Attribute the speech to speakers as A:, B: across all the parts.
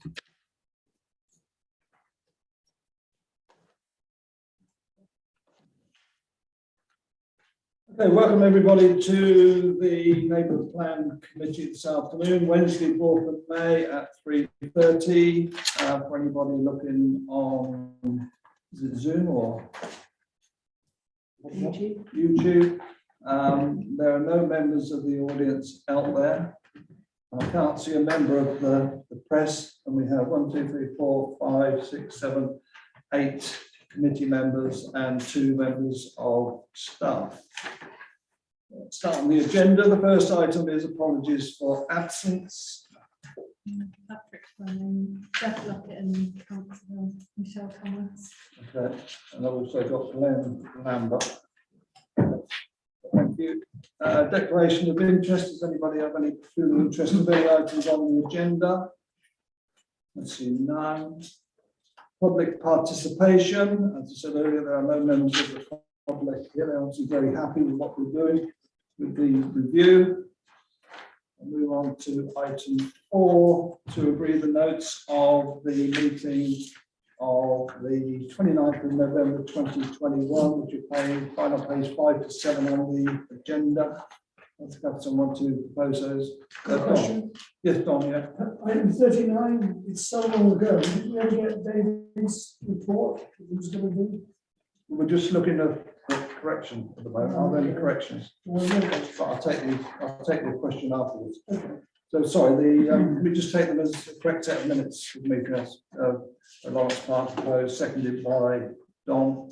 A: Okay, welcome everybody to the Neighbourhood Plan Committee this afternoon, Wednesday, 4th of May at 3:30. For anybody looking on, is it Zoom or YouTube? There are no members of the audience out there. I can't see a member of the press, and we have 1, 2, 3, 4, 5, 6, 7, 8 committee members and 2 members of staff. Start on the agenda. The first item is apologies for absence.
B: Patrick Fleming, Jeff Lockett and Councillor Michelle Thomas.
A: Okay, and I've also got Glenn Lambert. Thank you. Declaration of interest. Does anybody have any peculiar interest in any items on the agenda? Let's see, none. Public participation. As I said earlier, there are no members of the public here. They're obviously very happy with what we're doing with the review. I'll move on to item 4 to agree the notes of the meeting of the 29th of November 2021, which are final page 5 to 7 on the agenda. Let's have someone to propose those.
C: Question.
A: Yes, Don, yeah.
C: Item 39, it's so long ago. Did we ever get David's report? It was going to be.
A: We're just looking at correction at the moment. Are there any corrections? But I'll take the question afterwards.
C: Okay.
A: So sorry, we just take them as the correct set of minutes with me. Lawrence Park proposed, seconded by Don.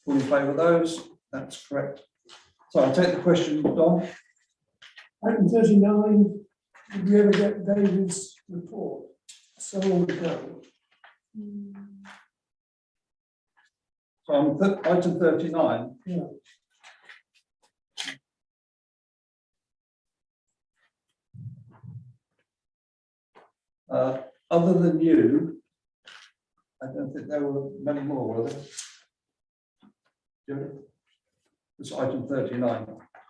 A: All in favour of those? That's correct. So I'll take the question, Don.
C: Item 39, did we ever get David's report? So long ago.
A: So on item 39.
C: Yeah.
A: Other than you, I don't think there were many more, were there? Jerry? It's item 39.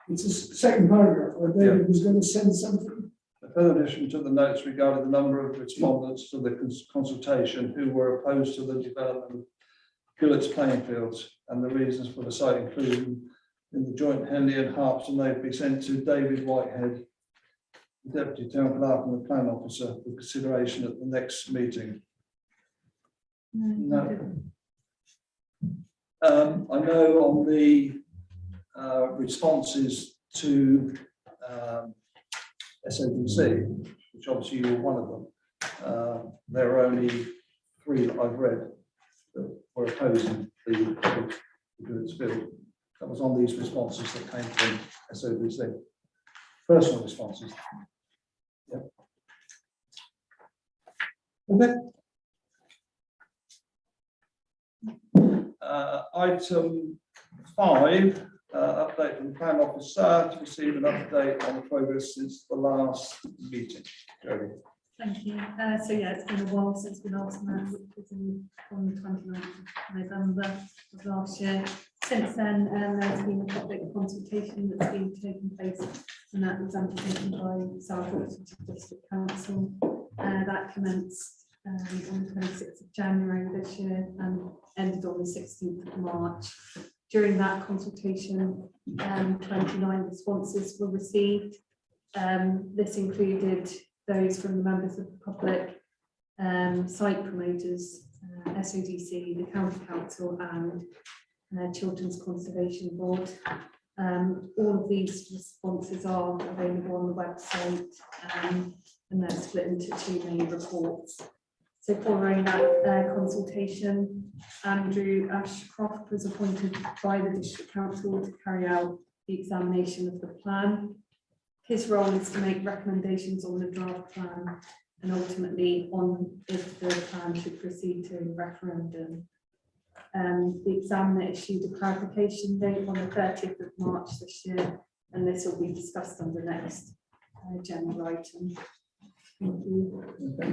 C: It's a second paragraph where David was going to send something.
A: A further addition to the notes regarding the number of respondents to the consultation who were opposed to the development of Gillett's playing fields and the reasons for the site inclusion in the joint Henley and Harpston, they'd be sent to David Whitehead, the Deputy Town Clerk and the Plan Officer, for consideration at the next meeting. No. I know on the responses to SODC, which obviously you were one of them, there are only 3 that I've read that were opposing the Gillett's field. That was on these responses that came from SODC. Personal responses. Yeah. Okay. Item 5, update from the Plan Officer to receive an update on the progress since the last meeting. Jodie.
B: Thank you. So yeah, it's been a while since we last met, which was on the 29th of November of last year. Since then, there's been a public consultation that's been taking place, and that was undertaken by South Oxfordshire District Council. That commenced on the 26th of January this year and ended on the 16th of March. During that consultation, 29 responses were received. This included those from the members of the public, site promoters, SODC, the County Council and Children's Conservation Board. All of these responses are available on the website, and they're split into 2 main reports. So following that consultation, Andrew Ashcroft was appointed by the District Council to carry out the examination of the plan. His role is to make recommendations on the draft plan and ultimately on if the plan should proceed to referendum. The examiner issued a clarification date on the 30th of March this year, and this will be discussed on the next agenda item. Thank you.
A: Okay.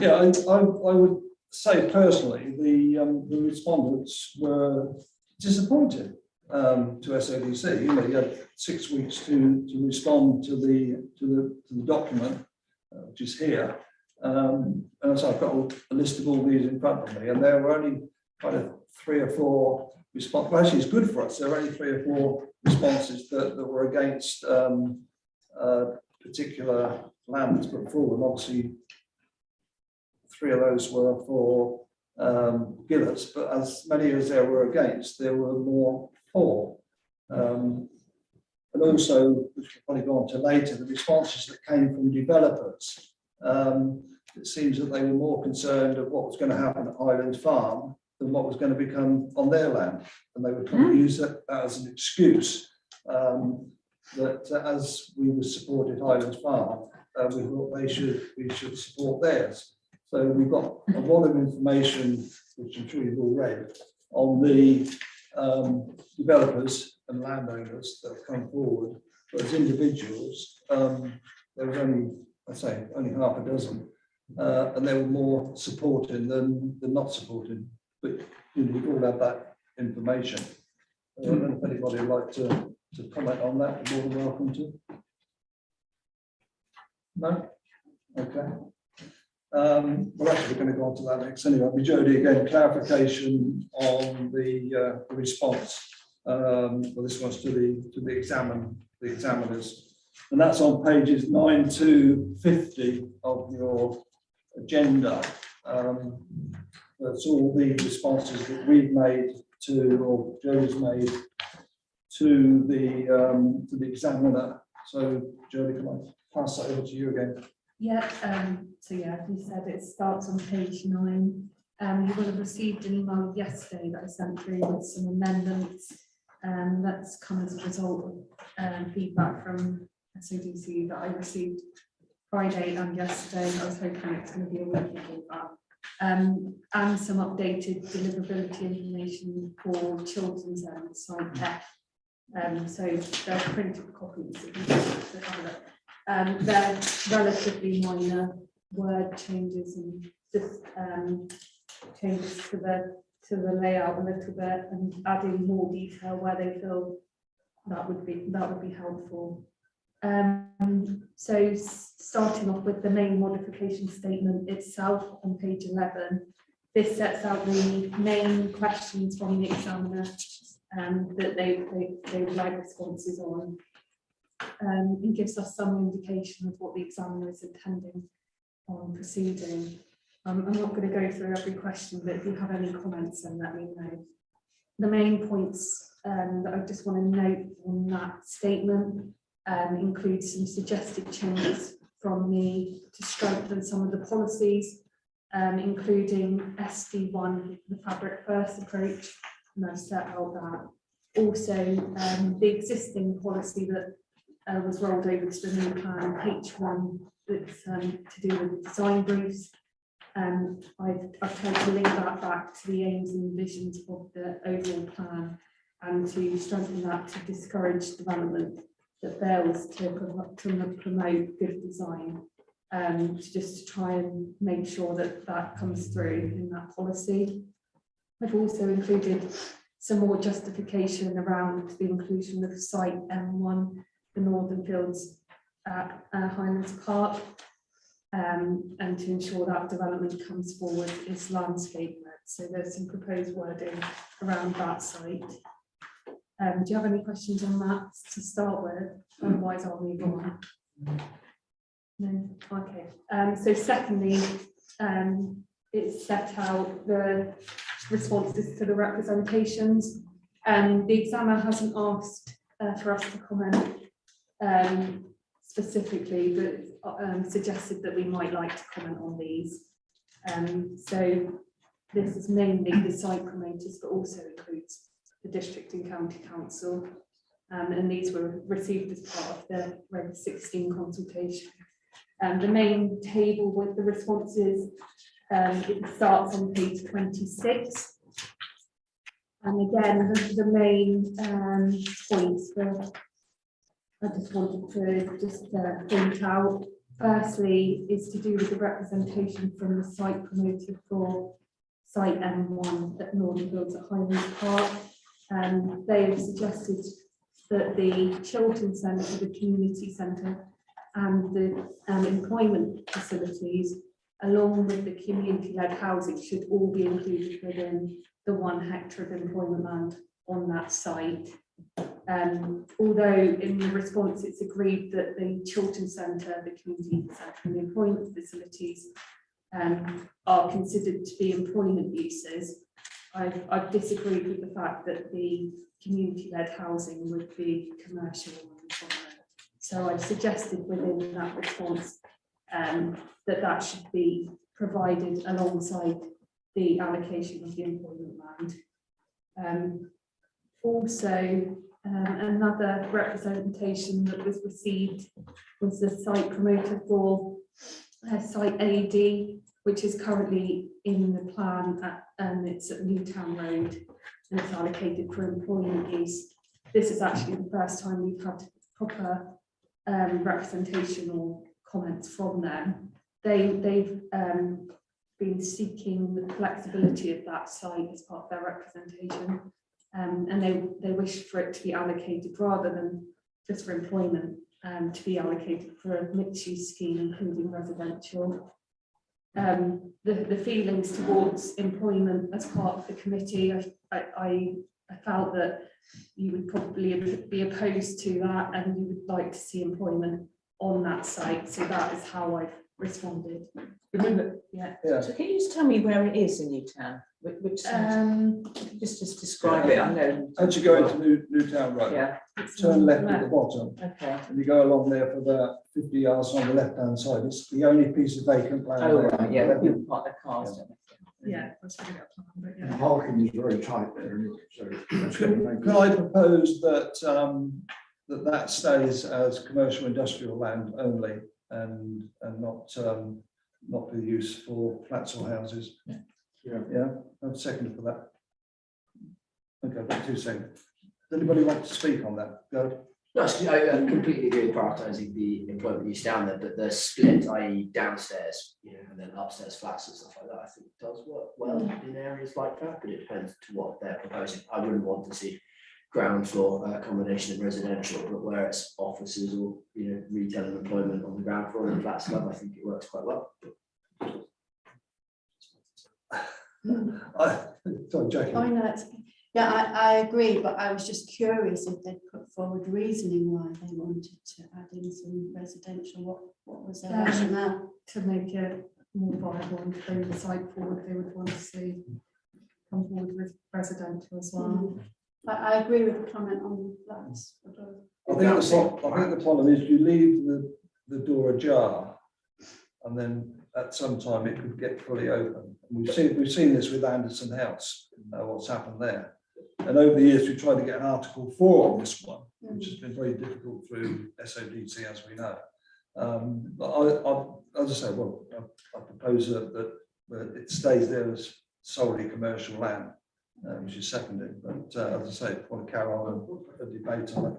A: Yeah, I would say personally the respondents were disappointed to SODC. You know, you had 6 weeks to respond to the document, which is here, and and so I've got a list of all these in front of me, and there were only kind of 3 or 4 responses. Well, actually, it's good for us. There were only 3 or 4 responses that were against particular land that's put forward. And obviously, 3 of those were for Gillets, but as many as there were against, there were more for. And also, which we'll probably go on to later, the responses that came from developers. It seems that they were more concerned of what was going to happen at Highlands Farm than what was going to become on their land. And they would kind of use that as an excuse that as we were supported Highlands Farm, we thought we should support theirs. So we've got a lot of information, which I'm sure you've all read, on the developers and landowners that have come forward. But as individuals, there was only, I'd say, only half a dozen, and they were more supporting than not supporting. But you know, we've all had that information. I don't know if anybody would like to comment on that. You're more than welcome to. No? Okay. We're actually going to go on to that next anyway. Jodie, again, clarification on the response. Well, this one's to the examiners, and that's on pages 9 to 50 of your agenda. That's all the responses that we've made to, or Jodie's made to the examiner. So, Jodie, can I pass that over to you again?
B: Yeah, so yeah, as you said, it starts on page 9. You will have received an email yesterday that I sent through with some amendments. That's come as a result of feedback from SODC that I received Friday and yesterday. I was hoping it's going to be a week of that. And some updated deliverability information for Chilterns and Site F. So they're printed copies if you want to have a look. They're relatively minor word changes and just changes to the layout a little bit and adding more detail where they feel that would be helpful. So starting off with the main modification statement itself on page 11, this sets out the main questions from the examiner that they would like responses on. It gives us some indication of what the examiner is intending on proceeding. I'm not going to go through every question, but if you have any comments, then let me know. The main points that I just want to note on that statement include some suggested changes from me to strengthen some of the policies, including SD1, the fabric first approach, and I've set out that. Also, the existing policy that was rolled over to the new plan, H1, that's to do with design briefs. I've tried to link that back to the aims and visions of the overall plan and to strengthen that to discourage development that fails to promote good design, just to try and make sure that that comes through in that policy. I've also included some more justification around the inclusion of site M1, the Northern Fields at Highlands Park, and to ensure that development comes forward is landscape led. So there's some proposed wording around that site. Do you have any questions on that to start with? Otherwise, I'll move on. No? Okay. So secondly, it's set out the responses to the representations. The examiner hasn't asked for us to comment specifically, but suggested that we might like to comment on these. So this is mainly the site promoters, but also includes the district and county council, and these were received as part of the Reg 16 consultation. The main table with the responses, it starts on page 26. And again, the main points that I just wanted to point out, firstly, is to do with the representation from the site promoter for site M1 at Northern Fields at Highlands Park. They have suggested that the children's centre, the community centre, and the employment facilities along with the community-led housing, should all be included within the 1 hectare of employment land on that site. Although in the response it's agreed that the children's centre, the community centre and the employment facilities are considered to be employment uses, I've disagreed with the fact that the community-led housing would be commercial. So I've suggested within that response that should be provided alongside the allocation of the employment land. Also, another representation that was received was the site promoter for site AD, which is currently in the plan and it's at Newtown Road and it's allocated for employment use. This is actually the first time we've had proper representation or comments from them. They've been seeking the flexibility of that site as part of their representation, and they wish for it to be allocated rather than just for employment, to be allocated for a mixed-use scheme including residential. The feelings towards employment as part of the committee, I felt that you would probably be opposed to that and you would like to see employment on that site, so that is how I've responded. Yeah.
D: So can you just tell me where it is in Newtown? Which just describe it. I know.
A: As you go into Newtown Road,
D: Yeah.
A: turn left at the bottom,
D: Okay.
A: and you go along there for about 50 yards on the left-hand side. It's the only piece of vacant land.
D: Oh
A: there.
D: right. Yeah. Where people park their cars. don't they?
B: Yeah, that's really a plan, but
E: And
B: yeah.
E: parking is very tight there, anyway, so. that's gonna make
A: Can I propose that that stays as commercial industrial land only and not for use for flats or houses?
E: Yeah.
A: I'm second for that. Okay, I've got 2 seconds. Does anybody want to speak on that? Go.
F: No, I completely agree with prioritising the employment use down there, but the split, i.e. downstairs, and then upstairs flats and stuff like that, I think does work well in areas like that, but it depends to what they're proposing. I wouldn't want to see ground floor combination of residential, but where it's offices or retail and employment on the ground floor and flats above, I think it works quite well.
A: Sorry, Jackie.
G: Oh, no, yeah, I agree, but I was just curious if they'd put forward reasoning why they wanted to add in some residential. What was their rationale?
B: To make it more viable and throw the site forward, they would want to see come forward with residential as well.
G: I agree with the comment on flats.
A: I think the problem is you leave the door ajar, and then at some time it could get fully open. And we've seen this with Anderson House, what's happened there. And over the years, we tried to get an Article 4 on this one, which has been very difficult through SODC, as we know. But as I say, I propose that it stays there as solely commercial land, which is seconded. But as I say, I want to carry on a debate on it.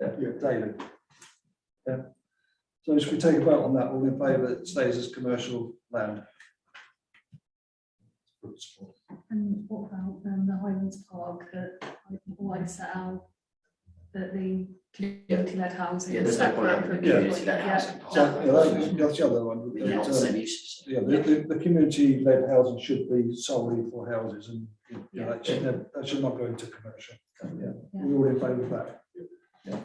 A: Yeah, David. Yeah. So should we take a vote on that? All in favour that it stays as commercial land?
B: And what about the Highlands Park that I set out, that the community-led housing?
F: Yeah, there's no point having a community-led housing.
A: That's the other one.
F: They're not the same uses.
A: Yeah, the community-led housing should be solely for houses, and that should not go into commercial. Yeah, we're all in favour of that. Yeah.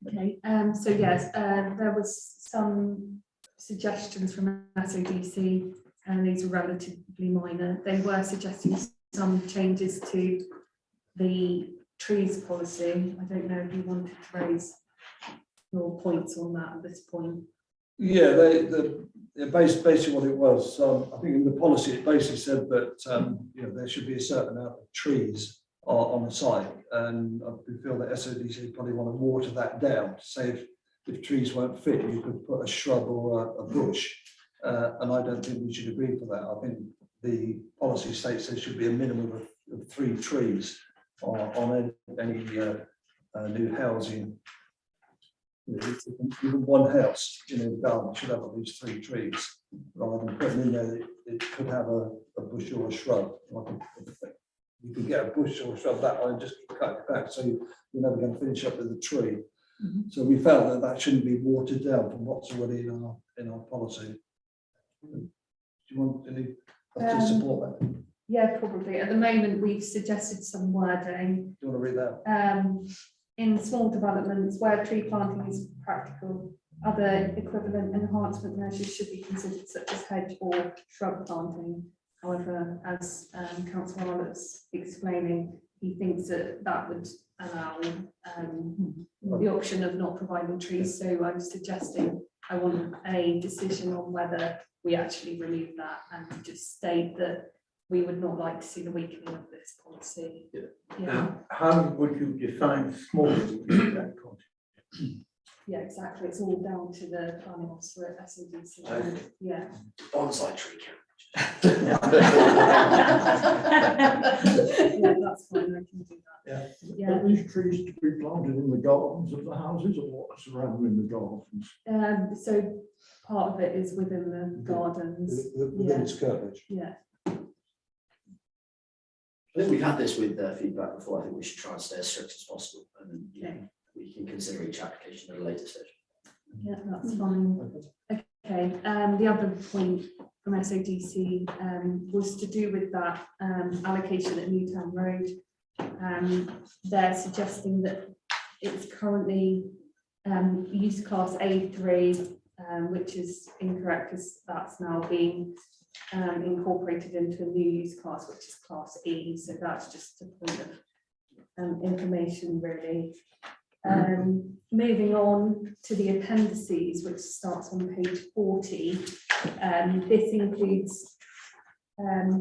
B: Okay, so yes, there was some suggestions from SODC, and these are relatively minor. They were suggesting some changes to the trees policy. I don't know if you wanted to raise your points on that at this point.
A: Yeah, basically what it was, I think in the policy it basically said that there should be a certain amount of trees on the site, and we feel that SODC probably want to water that down to say if trees weren't fit, you could put a shrub or a bush, and I don't think we should agree for that. I think the policy states there should be a minimum of 3 trees on any new housing. Even one house in the garden should have at least 3 trees, rather than putting in there that it could have a bush or a shrub. You could get a bush or a shrub that way and just cut it back, so you're never going to finish up with a tree. So we felt that that shouldn't be watered down from what's already in our policy. Do you want any to support that?
B: Yeah, probably. At the moment, we've suggested some wording.
A: Do you want to read that?
B: In small developments where tree planting is practical, other equivalent enhancement measures should be considered, such as hedge or shrub planting. However, as Councillor Arlett's explaining, he thinks that that would allow the option of not providing trees. So I'm suggesting I want a decision on whether we actually remove that and just state that we would not like to see the weakening of this policy. Yeah,
E: How would you define small in that context?
B: yeah, exactly. It's all down to the planning officer at SODC. Yeah.
F: Bonsai tree count.
B: Yeah, that's fine. I can do that. Yeah.
E: Are these trees to be planted in the gardens of the houses or what's surrounding the gardens?
B: So part of it is within the gardens.
A: Within its curtilage.
B: Yeah.
F: I think we've had this with feedback before. I think we should try and stay as strict as possible, and we can consider each application at a later stage.
B: Yeah, that's fine. Okay, the other point from SODC was to do with that allocation at Newtown Road. They're suggesting that it's currently use class A3, which is incorrect because that's now being incorporated into a new use class, which is class E. So that's just a point of information, really. Moving on to the appendices, which starts on page 40. This includes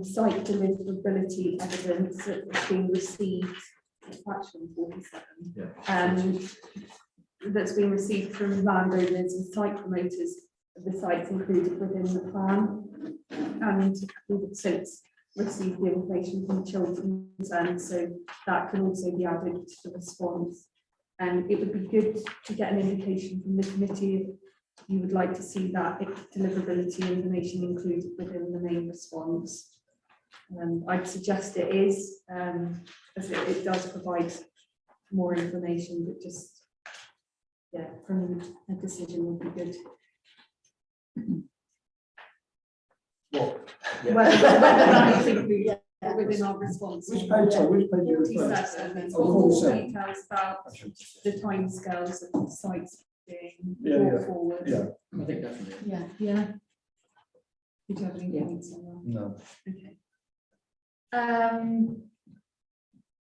B: site deliverability evidence that's been received. It's actually 47. That's been received from landowners and site promoters of the sites included within the plan. And we've since received the information from children's, and so that can also be added to the response. And it would be good to get an indication from the committee if you would like to see that deliverability information included within the main response. I'd suggest it is, as it does provide more information, but just, yeah, from a decision would be good.
A: What?
B: Whether that is included within our response.
A: Which page are you referring to?
B: 47, it's got
A: Oh,
B: more
A: 47.
B: details about the timescales of the sites being
A: Yeah,
B: brought
A: yeah.
B: forward.
A: Yeah,
F: I think definitely.
G: Yeah.
B: Yeah. Did you have any
D: Yeah.
B: points on
A: no.
B: that? Okay.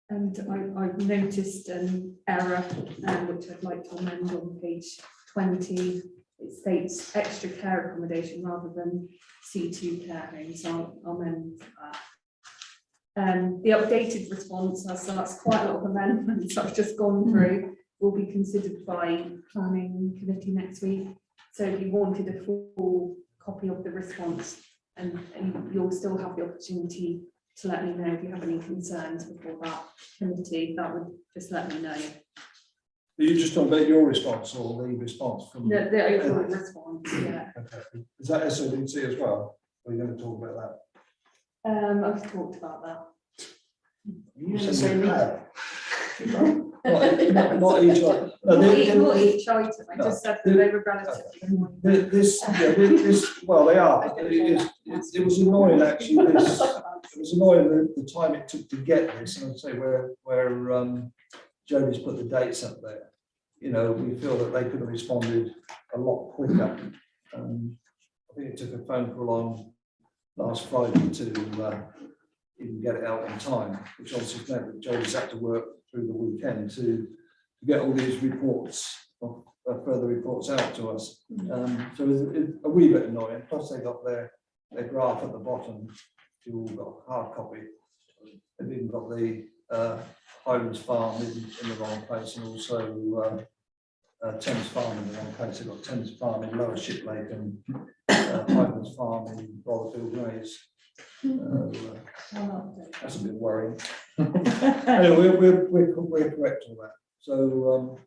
B: And I've noticed an error, which I'd like to amend on page 20. It states extra care accommodation rather than C2 care homes. So I'll amend that. The updated response, as that's quite a lot of amendments I've just gone through, will be considered by planning committee next week. So if you wanted a full copy of the response, and you'll still have the opportunity to let me know if you have any concerns before that committee, that would just let me know.
A: Are you just talking about your response or the response from?
B: The overall response, yeah.
A: Okay. Is that SODC as well? Are you going to talk about that?
B: I've talked about that.
A: You
F: said you
A: have. Not each one. No,
B: Not each item, I just said that they were relatively small.
A: Well, they are. It was annoying actually. It was annoying the time it took to get this, and I'd say where Jodie's put the dates up there. You know, we feel that they could have responded a lot quicker. I think it took a phone call on last Friday to even get it out on time, which obviously meant that Jodie's had to work through the weekend to get all these reports, further reports out to us. So it's a wee bit annoying. Plus they got their graph at the bottom. You all got hard copy. They've even got the Highlands Farm in the wrong place, and also Thames Farm in the wrong place. They've got Thames Farm in Lower Shiplake and Highlands Farm in Rotherfield Grays. That's a bit worrying. Anyway, we're correct all that. So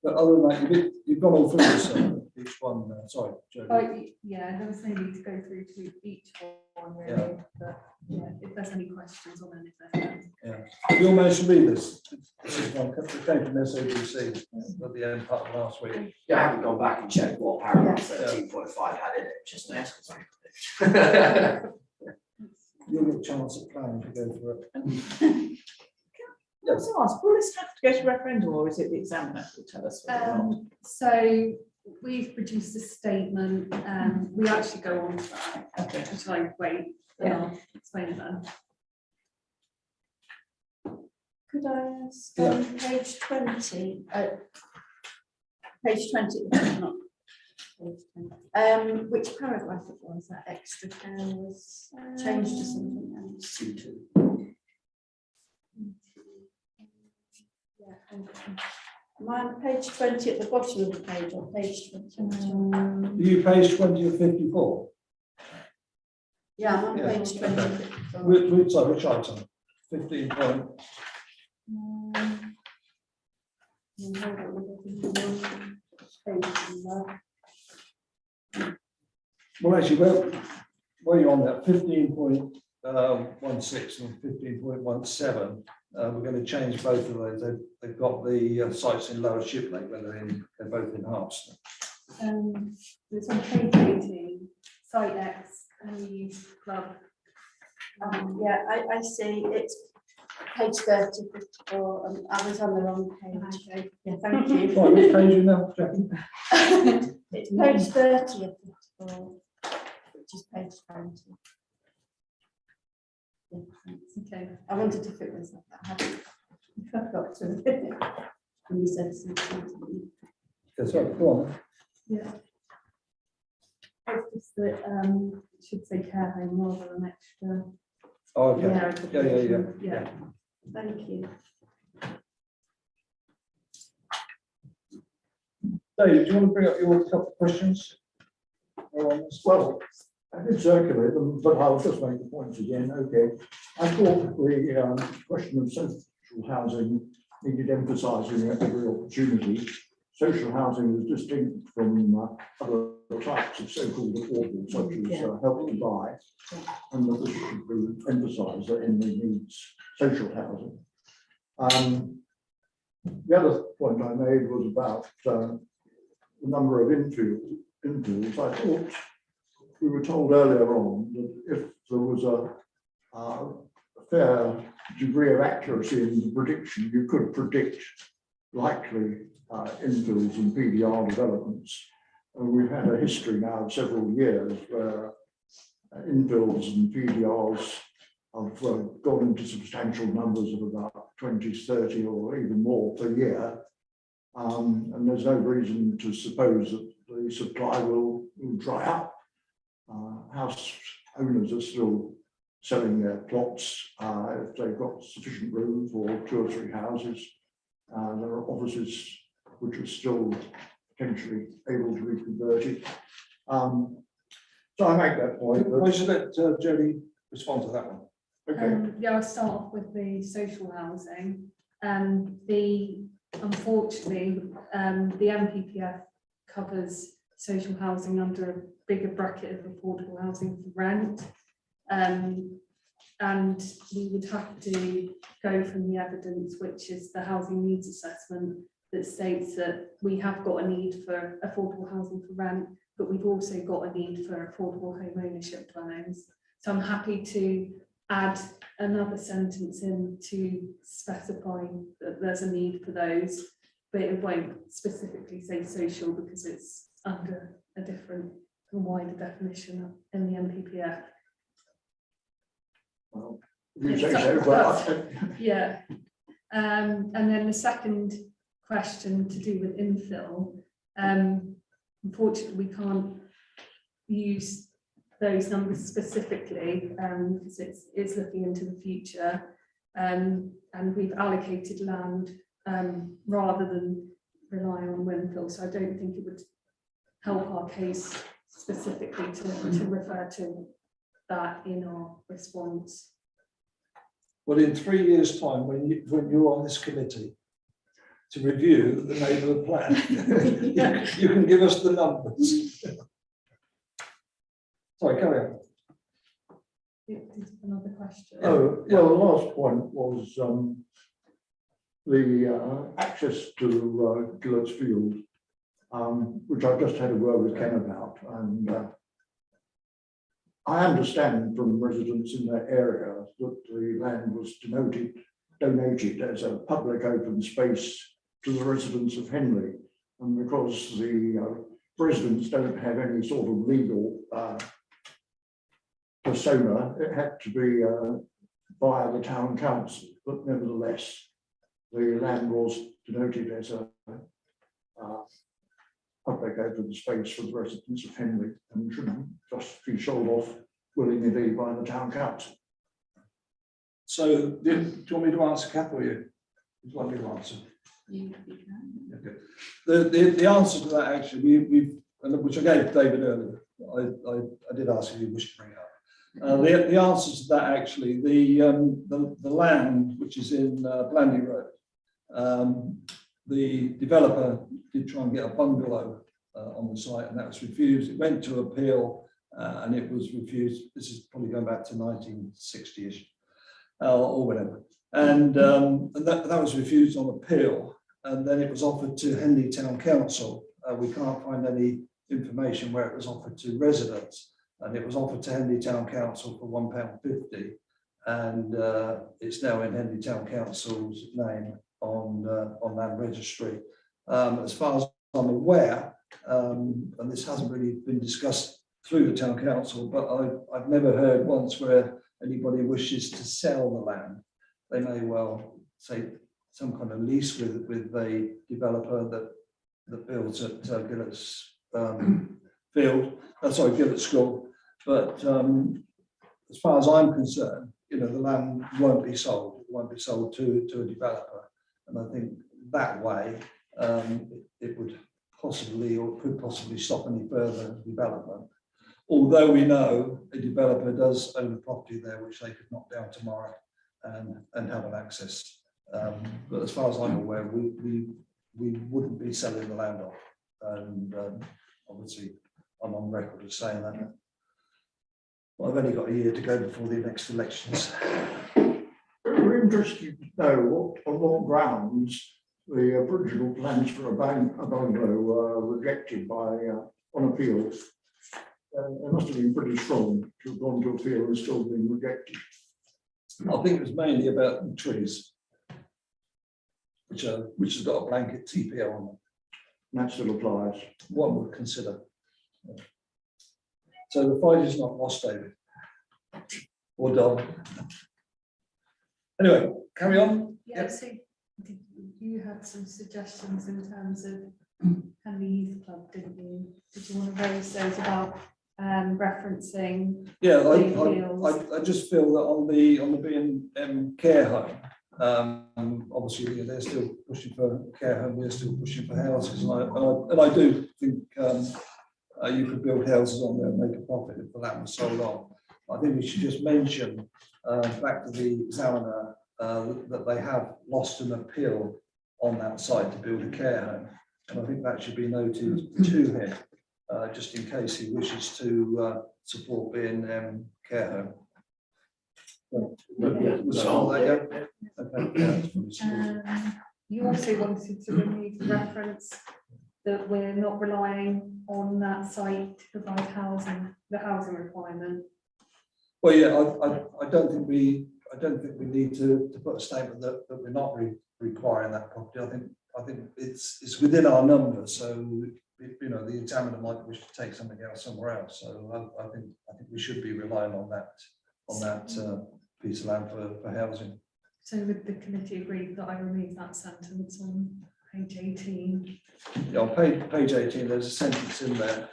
A: But other than that, you've gone all through this, each one, sorry, Jodie.
B: Oh, yeah, there was no need to go through to each one
A: Yeah.
B: really, but yeah, if there's any questions on anything.
A: Yeah. You all managed to read this. This is one that came from SABC at the end part of last week.
F: Yeah, I haven't gone back and checked what paragraph
A: Yeah.
F: 13.5 had in it, just noticed.
A: You'll get a chance at planning to go through it.
D: Can I also ask, will this have to go to referendum, or is it the examiner who will tell us whether or not?
B: So we've produced a statement, we actually go on to that,
D: Okay.
B: which I wait, and I'll explain it then.
G: Could I ask,
A: Yeah.
G: page 20, page 20, not page 20. Which paragraph it was, that extra care was changed to something else?
F: C2.
B: Yeah, okay.
G: Mine, page 20 at the bottom of the page, or page 20?
A: Are you page 20 of 54?
G: Yeah, I'm on
A: Yeah,
G: page 20.
A: okay.
G: of 54.
A: Which item? 15 point. Well, actually, where you're on that 15.16 and 15.17, we're going to change both of those. They've got the sites in Lower Shiplake, where they're both enhanced.
B: It's on page 18, site X and the youth club.
G: Yeah, I see, it's page 30, 54, I was on the wrong page.
B: Okay.
G: Yeah, thank you.
A: Right, which page are you now, Jackie?
G: It's page 30 of 54, which is page 20. Yeah, thanks.
B: Okay.
G: I wondered if it was like that. I forgot to. When you said something.
A: Okay, sorry, go on.
B: Yeah. It's just that it should say care home rather than extra.
A: Oh, okay.
B: Yeah.
A: Yeah.
G: Thank you.
A: Dave, do you want to bring up your couple of questions?
E: Well, I did circulate them, but I'll just make the points again. Okay. I thought the question of social housing needed emphasising at every opportunity. Social housing is distinct from other types of so-called affordable, such as help to buy, and that this should be emphasised that Henley needs social housing. The other point I made was about the number of infills. I thought we were told earlier on that if there was a fair degree of accuracy in the prediction, you could predict likely infills and PDR developments. And we've had a history now of several years where infills and PDRs have gone into substantial numbers of about 20, 30 or even more per year. And there's no reason to suppose that the supply will dry up. House owners are still selling their plots if they've got sufficient room for 2 or 3 houses. There are offices which are still potentially able to be converted. So I make that point.
A: Why should let Jodie respond to that one?
E: Okay.
B: Yeah, I'll start off with the social housing. Unfortunately, the MPPF covers social housing under a bigger bracket of affordable housing for rent. And we would have to go from the evidence, which is the housing needs assessment, that states that we have got a need for affordable housing for rent, but we've also got a need for affordable home ownership dwellings. So I'm happy to add another sentence in to specify that there's a need for those, but it won't specifically say social because it's under a different and wider definition in the MPPF.
E: Well, you say so, but
B: Yeah. And then the second question to do with infill, unfortunately we can't use those numbers specifically because it's looking into the future, and we've allocated land rather than rely on infill, so I don't think it would help our case specifically to refer to that in our response.
A: Well, in 3 years' time, when you're on this committee, to review the neighbourhood plan. You can give us the numbers. Sorry, carry on.
B: Another question.
E: Oh, well, the last point was the access to Gillet's Field, which I've just had a word with Ken about, and I understand from residents in that area that the land was donated as a public open space to the residents of Henley, and because the residents don't have any sort of legal persona, it had to be via the town council, but nevertheless, the land was denoted as a public open space for the residents of Henley and shouldn't just be sold off willy-nilly by the town council.
A: So, do you want me to answer, Kath, or you? Would you like me to answer?
G: You can.
A: Okay. The answer to that actually, which I gave David earlier. I did ask if you wish to bring it up. The answer to that actually, the land which is in Blandy Road, the developer did try and get a bungalow on the site, and that was refused. It went to appeal, and it was refused. This is probably going back to 1960-ish or whatever, and that was refused on appeal. And then it was offered to Henley Town Council. We can't find any information where it was offered to residents, and it was offered to Henley Town Council for £1.50, and it's now in Henley Town Council's name on land registry. As far as I'm aware, and this hasn't really been discussed through the Town Council, but I've never heard once where anybody wishes to sell the land. They may well say some kind of lease with a developer that builds at Gillet's Gillett School. But as far as I'm concerned, the land won't be sold. It won't be sold to a developer. And I think that way it would possibly or could possibly stop any further development. Although we know a developer does own a property there which they could knock down tomorrow and have an access. But as far as I'm aware, we wouldn't be selling the land off. And obviously, I'm on record as saying that. Well, I've only got a year to go before the next elections.
E: We're interested to know on what grounds the original plans for a bungalow were rejected by on appeal. They must have been pretty strong to have gone to appeal and still been rejected.
A: I think it was mainly about the trees, which has got a blanket TPO on it.
E: And that still applies.
A: One would consider. So the fight is not lost, David, or done. Anyway, carry on.
B: Yeah, so you had some suggestions in terms of Henley Youth Club, didn't you? Did you want to raise those about referencing?
A: Yeah, I just feel that on the B&M care home, obviously they're still pushing for care home, we're still pushing for houses, and I do think you could build houses on there and make a profit if the land was sold on. I think we should just mention back to the examiner that they have lost an appeal on that site to build a care home, and I think that should be noted to him, just in case he wishes to support B&M care home.
B: You also wanted to remove the reference that we're not relying on that site to provide the housing requirement.
A: Well, yeah, I don't think we need to put a statement that we're not requiring that property. I think it's within our numbers, so the examiner might wish to take something else somewhere else. So I think we should be relying on that piece of land for housing.
B: So would the committee agree that I remove that sentence on page 18?
A: Yeah, on page 18, there's a sentence in there.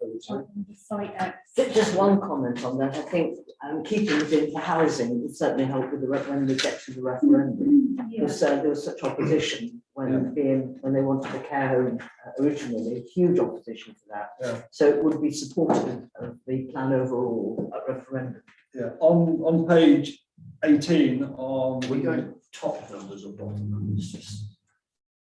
B: The site X.
D: Just one comment on that. I think keeping it in for housing would certainly help with when we get to the referendum. Because there was such opposition when they wanted the care home originally, huge opposition to that.
A: Yeah.
D: So it would be supportive of the plan overall at referendum.
A: Yeah, on page 18 on
F: We go top numbers or bottom numbers, just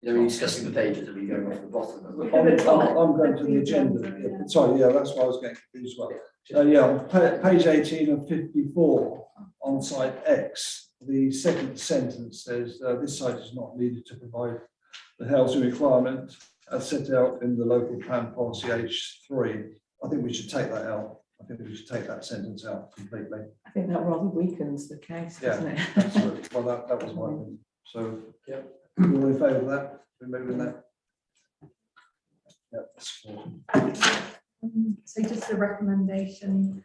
F: You know, we're discussing the pages, are we going off the bottom of it?
A: I'm going to the agenda. Yeah, sorry, yeah, that's why I was getting confused as well. Yeah, on page 18 of 54, on site X, the second sentence says, this site is not needed to provide the housing requirement as set out in the local plan policy H3. I think we should take that out. I think we should take that sentence out completely.
D: I think that rather weakens the case, doesn't it?
A: Absolutely. Well, that was my opinion. So, yeah, you all in favour of that? Removing that? Yeah, that's fine.
B: So just a recommendation.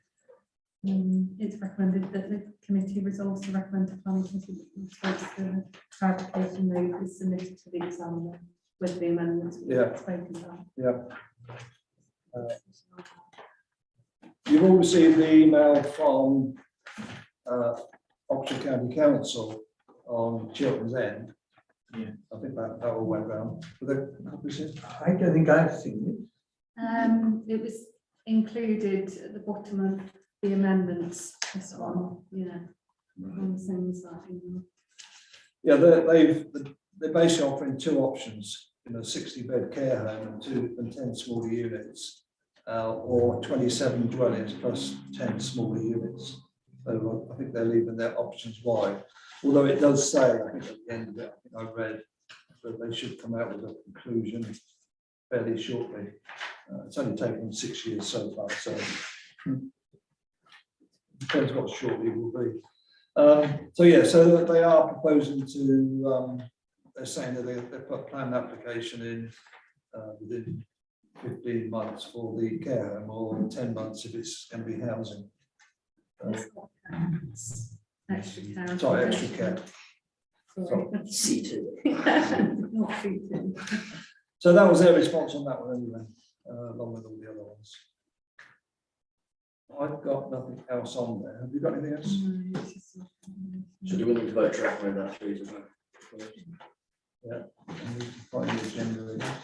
B: It's recommended that the committee resolves to recommend to planning committee that the clarification note is submitted to the examiner with the amendments we've spoken about.
A: Yeah. You've all received the email from Oxford County Council on Chiltern's End.
H: Yeah.
A: I think that all went round. Were there copies in?
H: I don't think I've seen
B: It was included at the bottom of the amendments, this one, yeah. On the same side.
A: Yeah, they're basically offering two options, 60-bed care home and 2 and 10 smaller units, or 27 dwellings plus 10 smaller units. So I think they're leaving their options wide. Although it does say, I think at the end of it, I think I read that they should come out with a conclusion fairly shortly. It's only taken them 6 years so far, so depends what shortly will be. So yeah, so they are proposing to, they're saying that they put a planned application in within 15 months for the care home, or 10 months if it's going to be housing.
B: Extra care.
A: Sorry, extra care.
B: Sorry.
F: C2.
B: Not C2.
A: So that was their response on that one anyway, along with all the other ones. I've got nothing else on there. Have you got anything else?
B: No, it's just-
F: So do we need to vote to recommend that through to vote?
A: Yeah. I need to find the agenda again.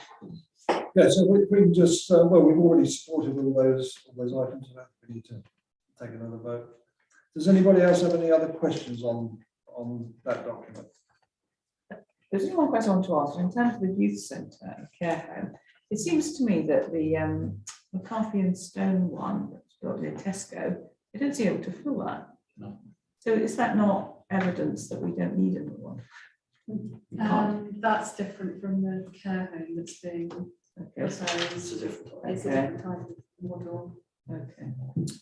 A: Yeah, so we can just, well, we've already supported all those items. So we need to take another vote. Does anybody else have any other questions on that document?
D: There's only one question I want to ask. In terms of the youth centre and care home, it seems to me that the McCarthy and Stone one that's built near Tesco, they don't seem able to fill that.
H: No.
D: So is that not evidence that we don't need another one?
B: That's different from the care home that's being
D: Okay.
B: proposed.
F: It's a different type.
B: It's a different type of model.
D: Okay.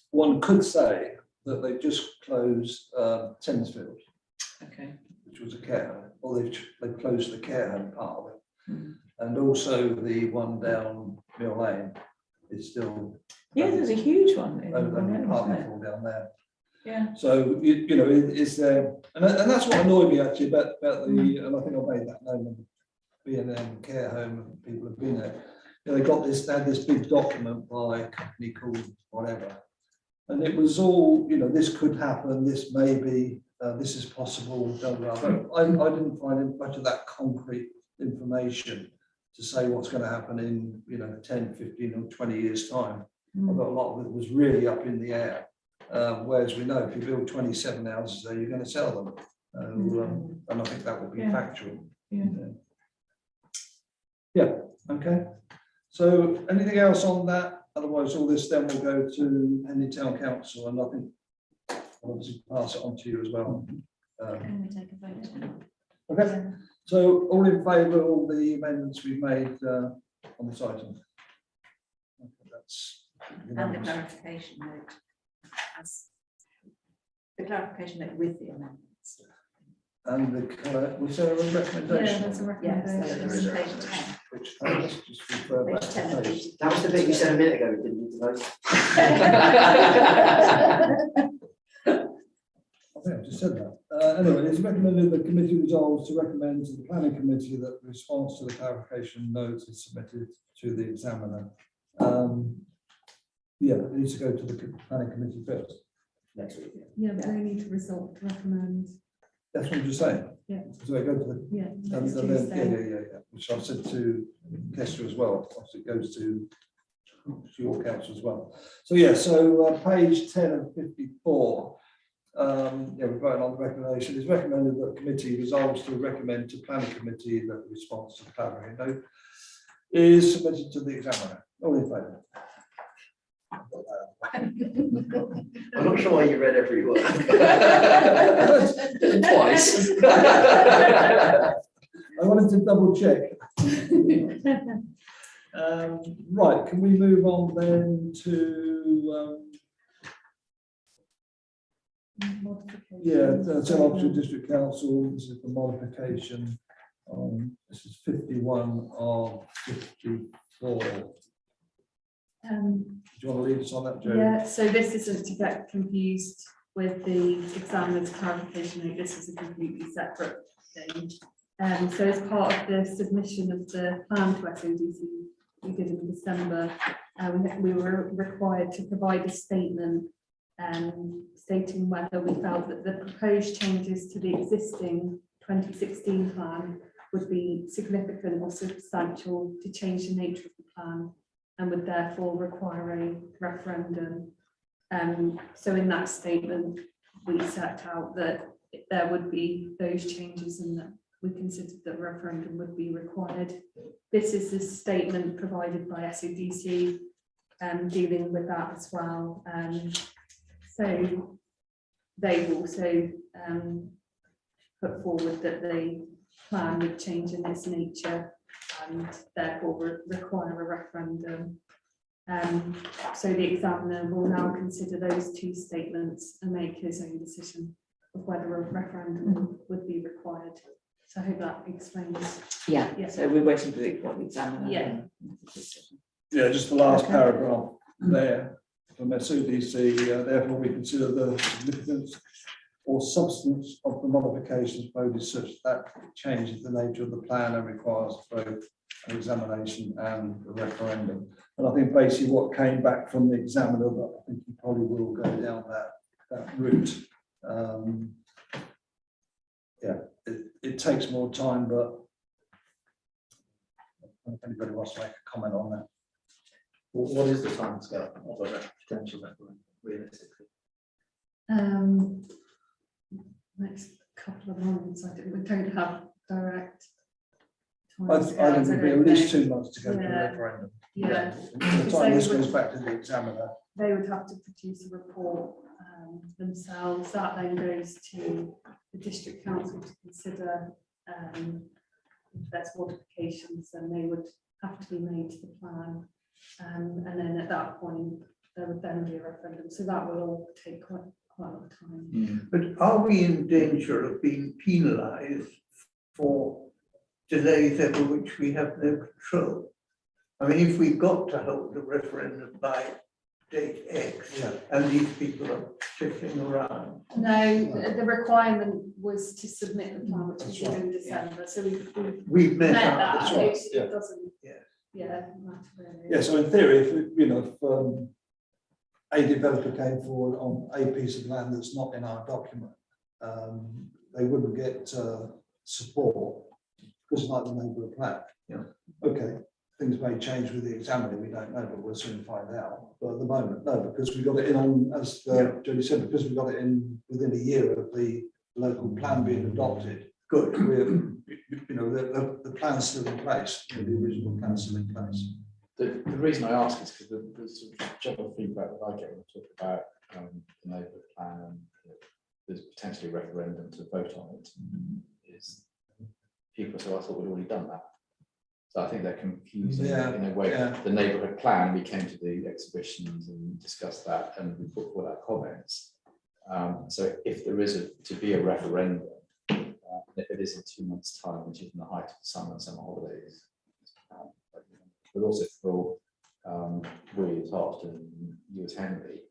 A: One could say that they've just closed Thamesfield,
D: Okay.
A: which was a care home, or they've closed the care home part of it.
D: Hmm.
A: And also the one down Mill Lane is still
D: Yeah, there's a huge one. In
A: only
D: London,
A: partly
D: isn't it?
A: full down there.
D: Yeah.
A: So, is there, and that's what annoyed me actually about the, and I think I made that known, B&M care home, and people have been there. They had this big document by a company called whatever. And it was all, this could happen, this may be, this is possible, blah, blah, blah. I didn't find much of that concrete information to say what's going to happen in, 10, 15 or 20 years time.
D: Mm.
A: But a lot of it was really up in the air. Whereas we know if you build 27 houses there, you're going to sell them. And I think that would be
D: Yeah.
A: factual.
D: Yeah.
A: Yeah, okay. So anything else on that? Otherwise, all this then will go to Henley Town Council, and I think I'll obviously pass it on to you as well.
G: Can we take a vote?
A: Okay, so all in favour of all the amendments we've made on this item? Okay, that's
G: And the
A: unanimous.
G: clarification note. As the clarification note with the amendments.
A: And was there a
B: Yeah,
A: recommendation?
B: that's a
G: Yes,
B: recommendation.
G: there is page 10.
A: Which let's just refer back
G: Page
A: to
G: 10 of
A: page.
G: page.
F: That was the bit you said a minute ago, we didn't need to vote.
A: I think I just said that. Anyway, it's recommended the committee resolves to recommend to the planning committee that the response to the clarification note is submitted to the examiner. Yeah, it needs to go to the planning committee first.
F: Next week.
B: Yeah, but they need to resolve to recommend.
A: That's what I'm just saying.
B: Yeah.
A: So I go to the,
B: Yeah.
A: and
B: next
A: then,
B: Tuesday.
A: yeah, which I've said to Kester as well. Obviously, it goes to your council as well. So yeah, so page 10 of 54. Yeah, we're voting on the recommendation. It's recommended that the committee resolves to recommend to planning committee that the response to the clarity note is submitted to the examiner. All in favour?
F: I'm not sure why you read every word. Twice.
A: I wanted to double check. Right, can we move on then to tell Oxford District Council, this is the modification. This is 51 of 54. Do you want to lead us on that, Joe?
B: Yeah, so this isn't to get confused with the examiner's clarification note. This is a completely separate thing. So as part of the submission of the plan to SODC we did in December, we were required to provide a statement stating whether we felt that the proposed changes to the existing 2016 plan would be significant or substantial to change the nature of the plan and would therefore require a referendum. So in that statement, we set out that there would be those changes and that we considered that referendum would be required. This is a statement provided by SODC dealing with that as well. So they've also put forward that the plan would change in its nature and therefore require a referendum. So the examiner will now consider those two statements and make his own decision of whether a referendum would be required. So I hope that explains.
D: Yeah,
B: Yeah.
D: so we're waiting for the examiner.
B: Yeah.
A: Yeah, just the last paragraph there from SODC. Therefore, we consider the significance or substance of the modifications proposed such that it changes the nature of the plan and requires both an examination and a referendum. And I think basically what came back from the examiner, but I think you probably will go down that route. Yeah, it takes more time, but if anybody wants to make a comment on that.
F: What is the timescale of a potential referendum, realistically?
B: Next couple of months, we don't have direct.
A: I think it would be at least 2 months to go to the
B: Yeah.
A: referendum.
B: Yeah,
A: By the time this goes back to the examiner.
B: they would have to produce a report themselves. That then goes to the district council to consider if there's modifications, then they would have to be made to the plan. And then at that point, there would then be a referendum. So that will all take quite a lot of time.
H: But are we in danger of being penalised for delays over which we have no control? I mean, if we got to hold the referendum by date X, and these people are shifting around.
B: No, the requirement was to submit the plan, which was
A: That's
B: due
A: right,
B: in December. So
H: We've
B: met
H: met
B: that.
H: out.
A: that's right,
B: It doesn't.
H: Yeah.
B: Matter really.
A: Yeah, so in theory, if a developer came forward on a piece of land that's not in our document, they wouldn't get support because like the neighbourhood plan.
H: Yeah.
A: Okay, things may change with the examiner, we don't know, but we'll soon find out. But at the moment, no, because we got it in on, as Jodie said, because we got it in within a year of the local plan being adopted. Good, the plan's still in place, the original plan's still in place.
I: The reason I ask is because the sort of general feedback that I get when I talk about the neighbourhood plan and there's potentially a referendum to vote on it is people say, I thought we'd already done that. So I think they're confusing in a way.
A: Yeah.
I: The neighbourhood plan, we came to the exhibitions and discussed that and we put forward our comments. So if there is to be a referendum, if it is in 2 months' time, which is in the height of the summer and summer holidays, but also for we as Hart and you as Henry,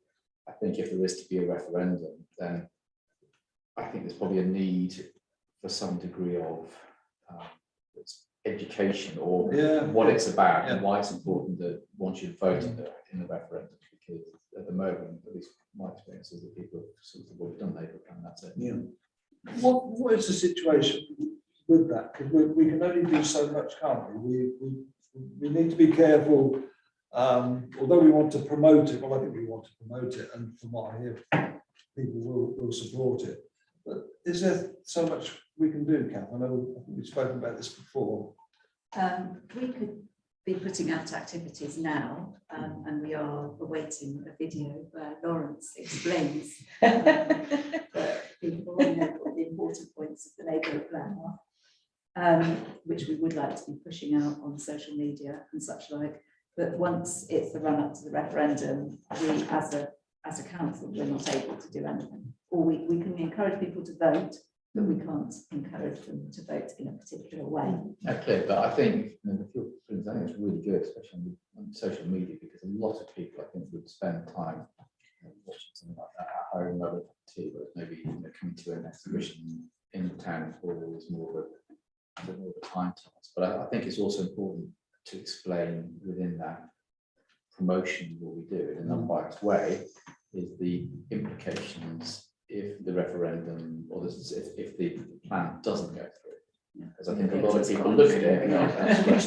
I: I think if there is to be a referendum, then I think there's probably a need for some degree of education or what it's about and why it's important that once you vote in the referendum, because at the moment, at least my experience is that people have sort of already done neighbourhood plan, that's it.
A: Yeah. What is the situation with that? Because we can only do so much, can't we? We need to be careful. Although we want to promote it, well, I think we want to promote it, and from what I hear people will support it. But is there so much we can do, Kath? I think we've spoken about this before.
J: We could be putting out activities now, and we are awaiting a video where Lawrence explains that people know what the important points of the neighbourhood plan are, which we would like to be pushing out on social media and such like. But once it's the run up to the referendum, we as a council, we're not able to do anything. Or we can encourage people to vote, but we can't encourage them to vote in a particular way.
I: Okay, but I think, I think it's really good, especially on social media, because a lot of people, I think, would spend time watching something like that at home, rather than tea, but maybe coming to an exhibition in the town hall is more of a time task. But I think it's also important to explain within that promotion what we do in an unbiased way is the implications if the referendum or if the plan doesn't go through. Because I think a lot of people look at it and go,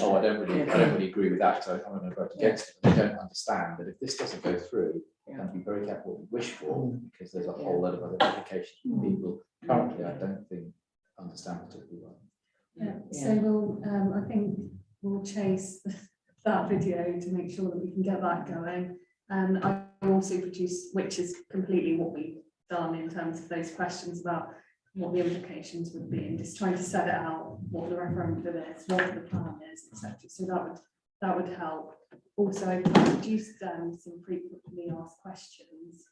I: oh, I don't really agree with that, so I'm going to vote against it. They don't understand that if this doesn't go through, you have to be very careful what we wish for, because there's a whole lot of other implications for people currently I don't think understand particularly well.
B: So we'll, I think we'll chase that video to make sure that we can get that going. I also produced, which is completely what we've done in terms of those questions about what the implications would be, and just trying to set it out what the referendum is, what the plan is, etc. So that would help. Also, I produced some frequently asked questions,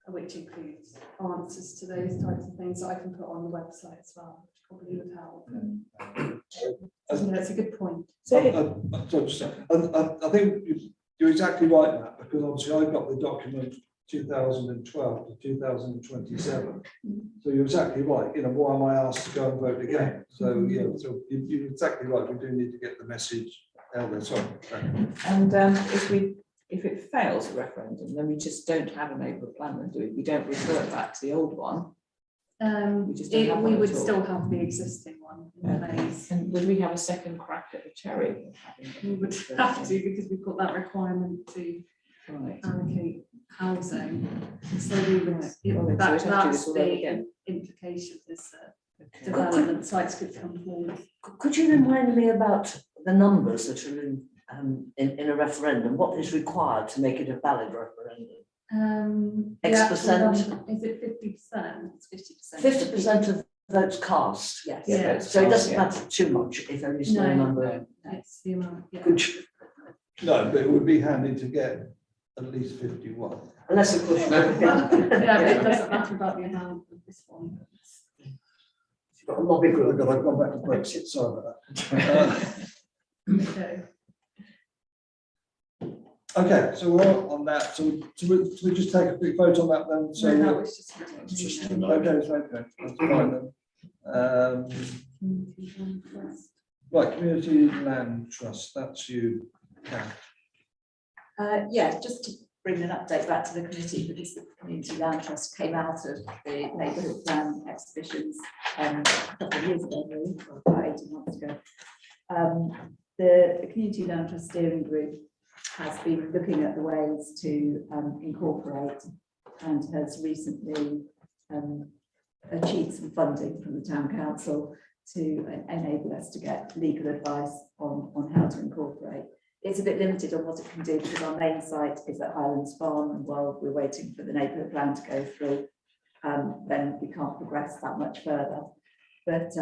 B: which includes answers to those types of things that I can put on the website as well, which probably would help. That's a good point.
A: I think you're exactly right, Matt, because obviously I got the document 2012 to 2027. So you're exactly right. Why am I asked to go and vote again? So so you're exactly right. We do need to get the message out there. Sorry.
K: And if it fails a referendum, then we just don't have a neighbourhood plan, then do we? We don't revert back to the old one.
B: We would still have the existing one in place.
K: And would we have a second crack at the cherry?
B: We would have to, because we've got that requirement to allocate housing. So we would, that's the implication, is that development sites could come forward.
D: Could you remind me about the numbers that are in a referendum? What is required to make it a valid referendum? X%?
B: Is it 50%?
J: It's 50%.
D: 50% of votes cast.
J: Yes.
B: Yeah.
D: So it doesn't matter too much if there is no number.
B: It's the amount. Yeah.
A: No, but it would be handy to get at least 51.
D: Unless of course.
B: Yeah, but it doesn't matter about the amount of this one.
D: You've got a lobby group.
A: I've gone back to Brexit. Sorry about that.
B: Okay.
A: Okay, so we're on that. So we just take a quick vote on that then. So
B: No, that was just.
A: okay, that's fine then. Right, Community Land Trust. That's you, Kath.
J: Yeah, just to bring an update back to the committee, because the Community Land Trust came out of the neighbourhood plan exhibitions a couple of years ago, really, or about 18 months ago. The Community Land Trust steering group has been looking at the ways to incorporate, and has recently achieved some funding from the Town Council to enable us to get legal advice on how to incorporate. It's a bit limited on what it can do, because our main site is at Highlands Farm, and while we're waiting for the neighbourhood plan to go through, then we can't progress that much further. But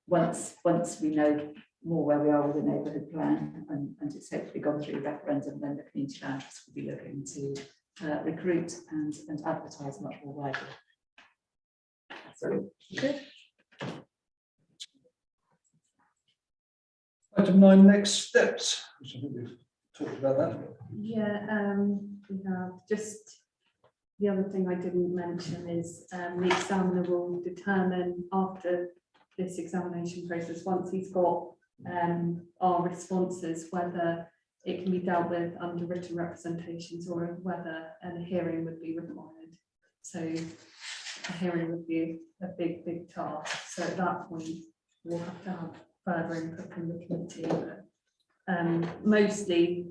J: once we know more where we are with the neighbourhood plan, and it's hopefully gone through referendum, then the Community Land Trust will be looking to recruit and advertise much more widely. So good.
A: Item 9, next steps, which I think we've talked about that.
B: Yeah, we have just the other thing I didn't mention is the examiner will determine after this examination process, once he's got our responses, whether it can be dealt with under written representations or whether a hearing would be required. So a hearing would be a big task. So at that point, we'll have to have further input from the committee. But mostly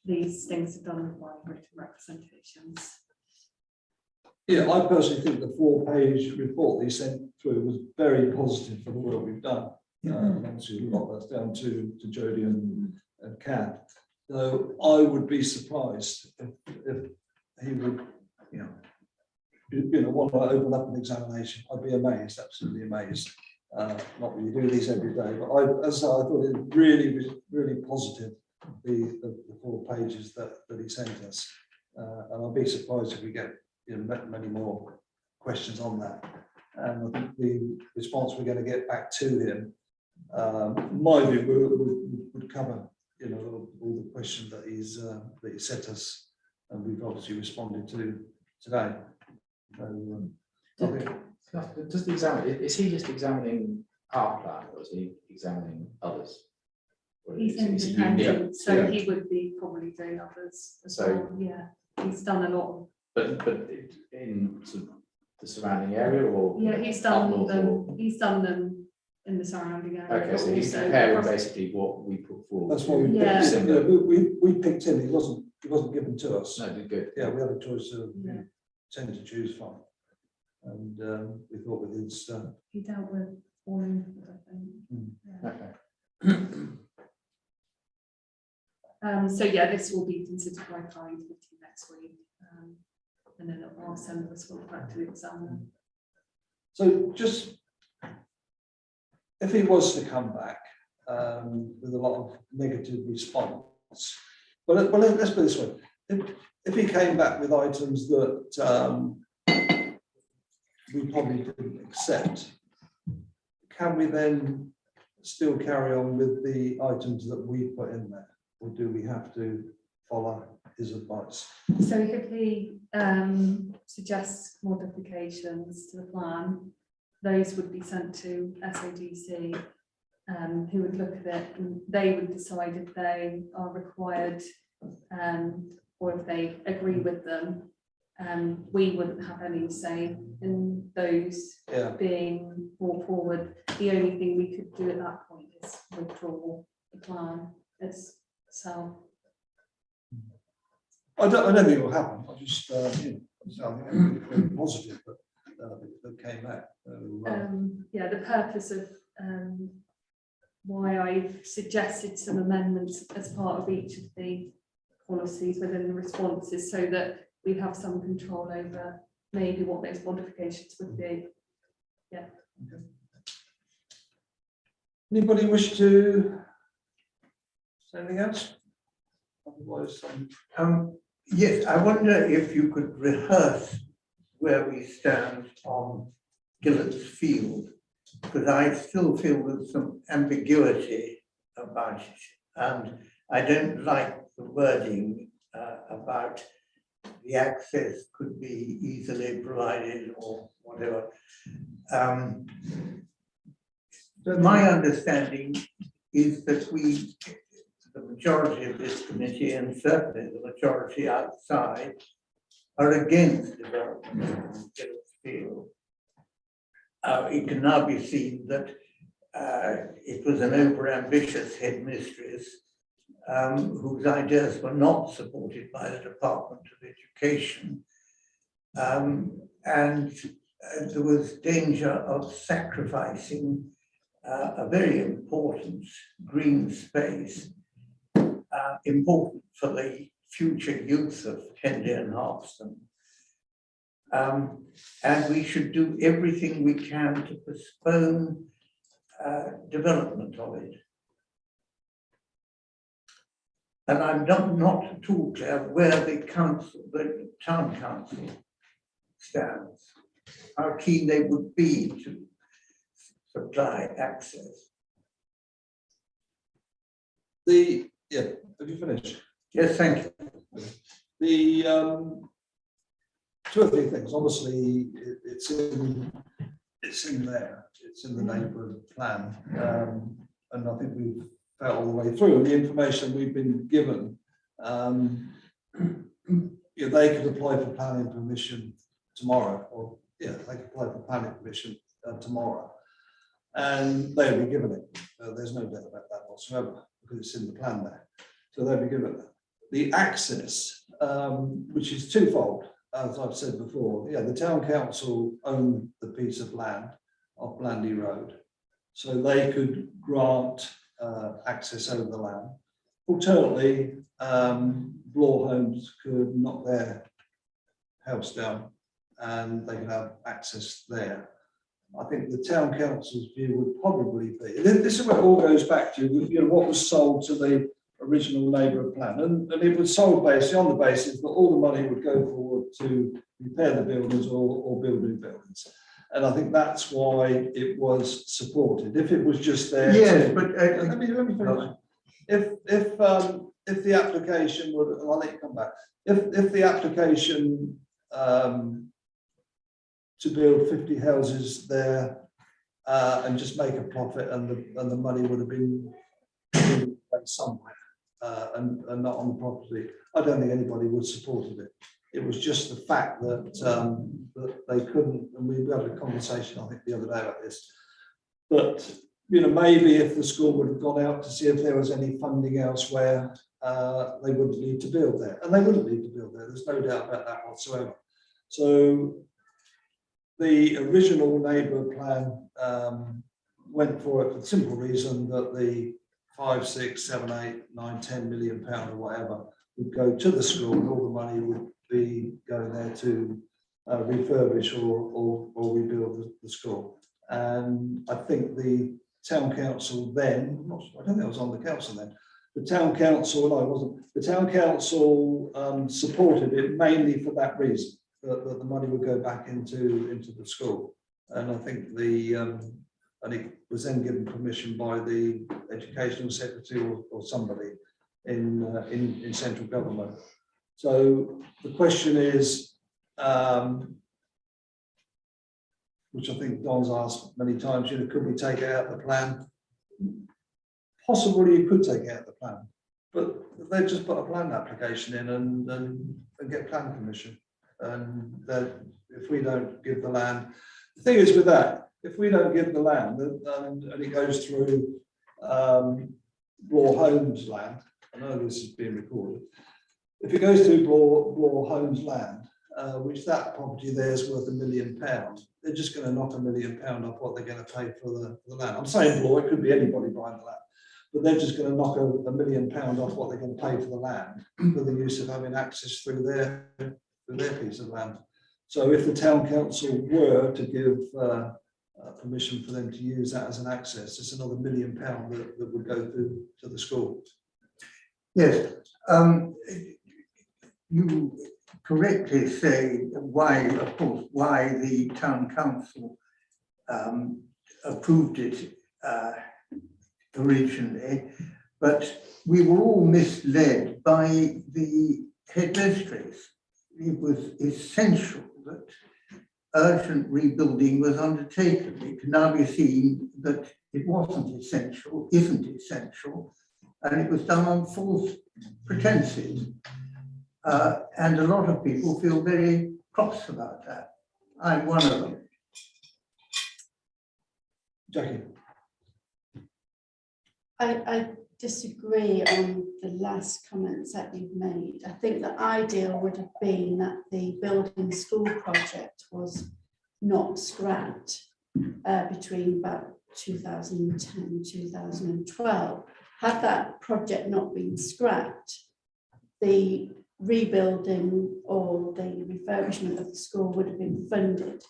B: these things are done by written representations.
A: Yeah, I personally think the 4-page report that he sent through was very positive for the work we've done. Obviously, a lot that's down to Jodie and Kat. Though I would be surprised if he would, want to open up an examination. I'd be amazed, absolutely amazed. Not that you do these every day, but I thought it really was really positive. The 4 pages that he sent us, and I'll be surprised if we get many more questions on that. And I think the response we're going to get back to him, my view, would cover all the questions that he sent us, and we've obviously responded to today.
I: Does the examiner, is he just examining our plan, or is he examining others? Or
B: He's
I: is he
B: independent,
I: unique?
B: so he would be probably doing others as
I: So-
B: well. Yeah, he's done a lot of.
I: But in sort of the surrounding area, or?
B: Yeah, he's
I: up
B: done
I: north,
B: them.
I: or-
B: He's done them in the surrounding area.
I: Okay,
B: but
I: so he's
B: also
I: comparing
B: across-
I: basically what we put forward.
A: That's what we
B: Yeah.
A: picked. Yeah, we picked him. He wasn't given to us.
I: No, good.
A: Yeah, we had a choice of
B: Yeah.
A: 10 to choose from, and we thought with his.
B: He dealt with all input, I think. Yeah.
I: Okay.
B: So yeah, this will be considered by planning committee next week, and then I'll send the response back to the examiner.
A: So just if he was to come back with a lot of negative response, let's put it this way: if he came back with items that we probably didn't accept, can we then still carry on with the items that we put in there, or do we have to follow his advice?
B: So if he suggests modifications to the plan, those would be sent to SADC, who would look at it, and they would decide if they are required, or if they agree with them. We wouldn't have any say in those
A: Yeah.
B: being brought forward. The only thing we could do at that point is withdraw the plan itself.
A: I don't think it will happen. I just, so I think it's very positive that came back.
B: Yeah, the purpose of why I've suggested some amendments as part of each of the policies within the responses, so that we have some control over maybe what those modifications would be. Yeah.
A: Okay. Anybody wish to say anything else? Otherwise,
H: Yes, I wonder if you could rehearse where we stand on Gillet's Field, because I still feel there's some ambiguity about it, and I don't like the wording about the access could be easily provided or whatever. My understanding is that the majority of this committee, and certainly the majority outside, are against development of Gillet's Field. It can now be seen that it was an over-ambitious headmistress whose ideas were not supported by the Department of Education, and there was danger of sacrificing a very important green space, important for the future youth of Henley and Harpston. And we should do everything we can to postpone development of it. And I'm not at all clear where the town council stands, how keen they would be to supply access.
A: have you finished?
H: Yes, thank you.
A: The two or three things. Obviously, it's in there. It's in the neighbourhood plan, and I think we've felt all the way through. The information we've been given, they could apply for planning permission tomorrow, or they could apply for planning permission tomorrow, and they'll be given it. There's no doubt about that whatsoever, because it's in the plan there. So they'll be given it. The access, which is twofold. as I've said before, yeah, the town council own the piece of land off Blandy Road. So they could grant access over the land. Alternately, Bloor Homes could knock their house down and they could have access there. I think the town council's view would probably be, this is where it all goes back to, you know, what was sold to the original neighbourhood plan, and it was sold basically on the basis that all the money would go forward to repair the buildings or build new buildings. And I think that's why it was supported. If it was just there.
H: Yes, but
A: let me finish. If the application would, and I'll let you come back. If the application to build 50 houses there and just make a profit, and the money would have been somewhere and not on the property, I don't think anybody would have supported it. It was just the fact that that they couldn't, and we had a conversation I think the other day about this, but you know, maybe if the school would have gone out to see if there was any funding elsewhere, they wouldn't need to build there, and they wouldn't need to build there. There's no doubt about that whatsoever. So the original neighbourhood plan went for it for the simple reason that the 5, 6, 7, 8, 9, 10 million pound or whatever would go to the school, and all the money would be going there to refurbish or rebuild the school. And I think the town council then, I don't think I was on the council then, the town council, no, I wasn't, the town council supported it mainly for that reason, that the money would go back into the school. And I think and it was then given permission by the educational secretary or somebody in central government. So the question is, which I think Don's asked many times, you know, could we take it out of the plan? Possibly you could take it out of the plan, but they just put a plan application in and get plan permission. And that if we don't give the land, the thing is with that, if we don't give the land and it goes through Bloor Homes land, I know this is being recorded, if it goes through Bloor Homes land, which that property there is worth £1 million, they're just going to knock £1 million off what they're going to pay for the land. I'm saying Bloor, it could be anybody buying the land, but they're just going to knock £1 million off what they're going to pay for the land for the use of having access through their piece of land. So if the town council were to give permission for them to use that as an access, it's another £1 million that would go to the school.
H: yes, you correctly say why, of course, why the town council approved it originally, but we were all misled by the headmistress. It was essential that urgent rebuilding was undertaken. It can now be seen that it wasn't essential, isn't essential, and it was done on false pretenses. And a lot of people feel very cross about that. I'm one of them.
A: Jackie.
G: I disagree on the last comments that you've made. I think the ideal would have been that the building school project was not scrapped between about 2010 and 2012. Had that project not been scrapped, the rebuilding or the refurbishment of the school would have been funded.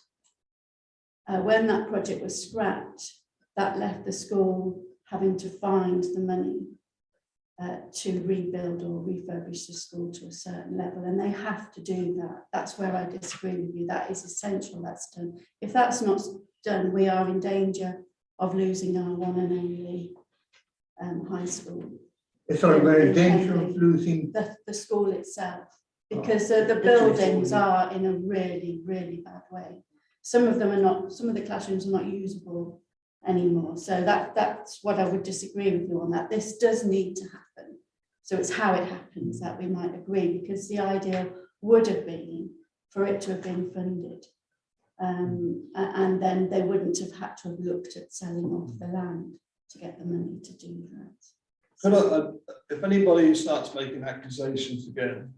G: When that project was scrapped, that left the school having to find the money to rebuild or refurbish the school to a certain level, and they have to do that. That's where I disagree with you. That is essential, that's done. If that's not done, we are in danger of losing our one and only high school.
H: Sorry, we're in danger of losing
G: the school itself, because the buildings are in a really, really bad way. Some of them are not, some of the classrooms are not usable anymore. So that's what I would disagree with you on that. This does need to happen. So it's how it happens that we might agree, because the ideal would have been for it to have been funded. And then they wouldn't have had to have looked at selling off the land to get the money to do that.
A: If anybody starts making accusations again,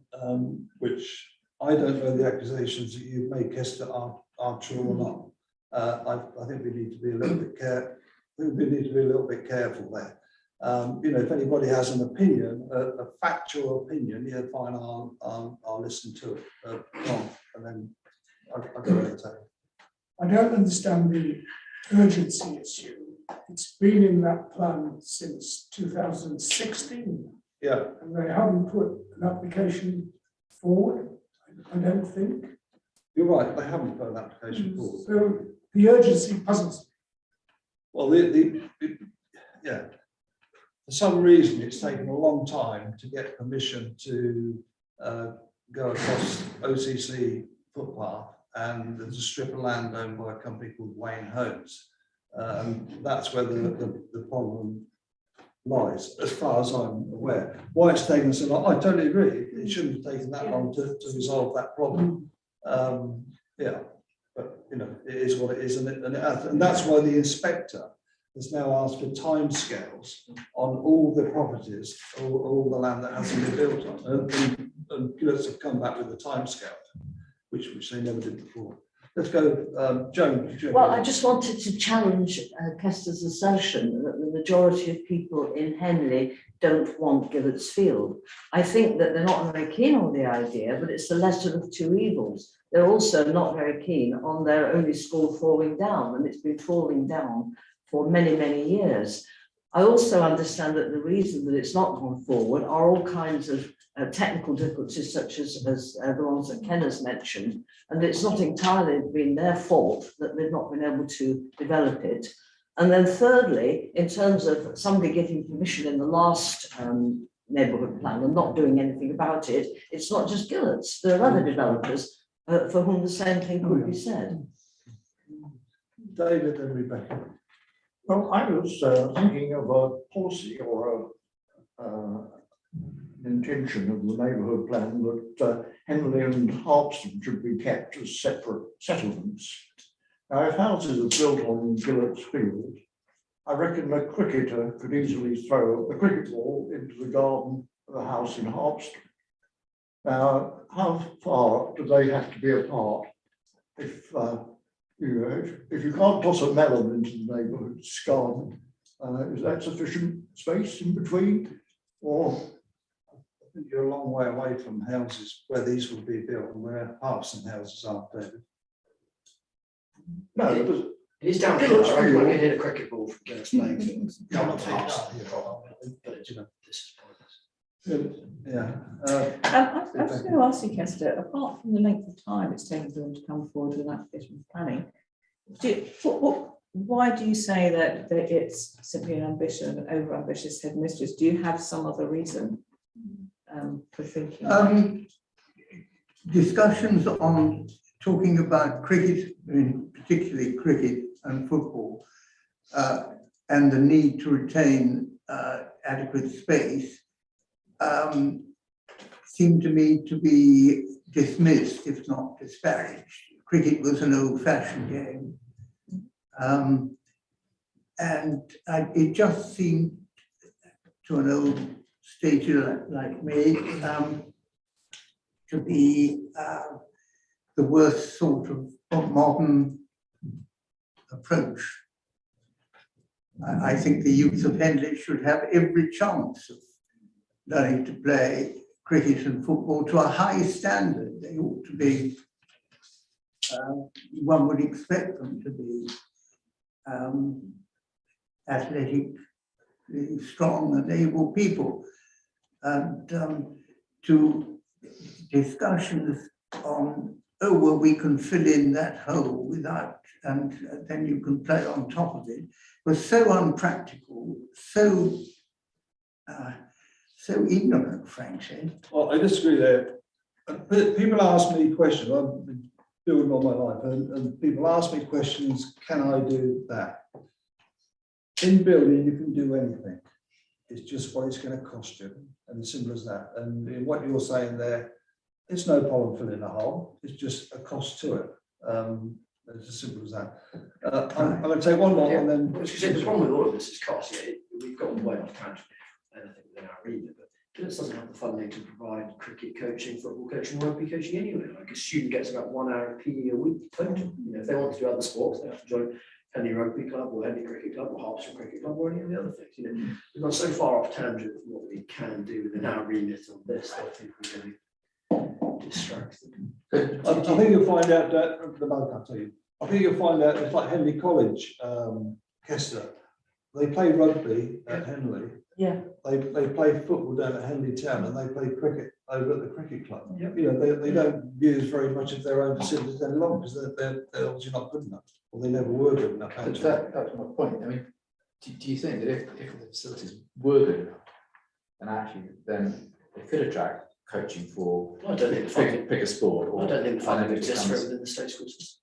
A: which I don't know the accusations that you've made, Kester, are true or not. I think we need to be a little bit careful there. You know, if anybody has an opinion, a factual opinion, yeah, fine, I'll listen to it. And then I'll go later.
C: I don't understand the urgency issue. It's been in that plan since 2016.
A: Yeah.
C: And they haven't put an application forward, I don't think.
A: You're right, they haven't put an application forward.
C: So the urgency puzzles.
A: Well, yeah, for some reason, it's taken a long time to get permission to go across OCC footpath, and there's a strip of land owned by a company called Wayne Homes. That's where the problem lies, as far as I'm aware. Why it's taken so long, I totally agree. It shouldn't have taken that long to resolve that problem. Yeah, but you know, it is what it is, and that's why the inspector has now asked for timescales on all the properties, all the land that hasn't been built on, and Gillets have come back with a timescale, which they never did before. Let's go, Joan.
D: Well, I just wanted to challenge Kester's assertion that the majority of people in Henley don't want Gillett's Field. I think that they're not very keen on the idea, but it's the lesser of two evils. They're also not very keen on their only school falling down, and it's been falling down for many, many years. I also understand that the reason that it's not gone forward are all kinds of technical difficulties, such as the ones that Ken has mentioned, and it's not entirely been their fault that they've not been able to develop it. And then thirdly, in terms of somebody getting permission in the last neighbourhood plan and not doing anything about it, it's not just Gillett's, there are other developers for whom the same thing could be said.
A: David and Rebecca.
E: Well, I was thinking of a policy or an intention of the neighbourhood plan that Henley and Harpston should be kept as separate settlements. Now, if houses are built on Gillett's Field, I reckon a cricketer could easily throw a cricket ball into the garden of a house in Harpston. Now, how far do they have to be apart? If if you can't toss a melon into the neighbourhood's garden, is that sufficient space in between? Or
A: I think you're a long way away from houses where these will be built and where Harpston houses are, David.
E: no,
F: It is down here. I reckon I can hit a cricket ball from Gillett's playing fields.
A: Yeah, I'm not saying
F: Harpston,
A: that.
F: but it's, this is pointless.
A: Yeah.
K: I was going to ask you, Kester, apart from the length of time it's taken for them to come forward with an application for planning, why do you say that it's simply an ambition, an over-ambitious headmistress? Do you have some other reason for thinking?
H: Discussions on talking about cricket, particularly cricket and football, and the need to retain adequate space, seemed to me to be dismissed, if not disparaged. Cricket was an old-fashioned game. And it just seemed to an old stager like me to be the worst sort of modern approach. I think the youth of Henley should have every chance of learning to play cricket and football to a high standard. They ought to be, one would expect them to be athletic, strong and able people. And to discussions on, oh, well, we can fill in that hole without, and then you can play on top of it, was so unpractical, so ignorant, frankly.
A: Well, I disagree there. People ask me questions. I've been doing all my life, and people ask me questions. Can I do that? In building, you can do anything. It's just what it's going to cost you, and as simple as that. And in what you're saying there, it's no problem filling a hole. It's just a cost to it. It's as simple as that. I'm going to take one more, and then
F: the problem with all of this is cost. Yeah, we've got way off tangent, and I think within our remit, but This doesn't have the funding to provide cricket coaching, football coaching, rugby coaching anyway. Like a student gets about 1 hour of PE a week total. You know, if they want to do other sports, they have to join Henley Rugby Club or Henley Cricket Club or Hertfordshire Cricket Club or any of the other things. You know, we've gone so far off tangent from what we can do within our remit on this, that I think we're getting distracted.
A: I think you'll find out that the moment I'll tell you. I think you'll find out it's like Henley College, Kester. They play rugby at Henley.
D: Yeah.
A: They play football down at Henley Town, and they play cricket over at the cricket club.
F: Yep.
A: You know, they don't use very much of their own facilities any longer because they're obviously not good enough, or they never were good enough.
I: But that's my point. I mean, do you think that if the facilities were good enough, and actually then they could attract coaching for
F: I don't think the funding,
I: pick a sport?
F: I don't think the
I: and then
F: funding
I: it
F: exists for it
I: becomes-
F: within the state school system.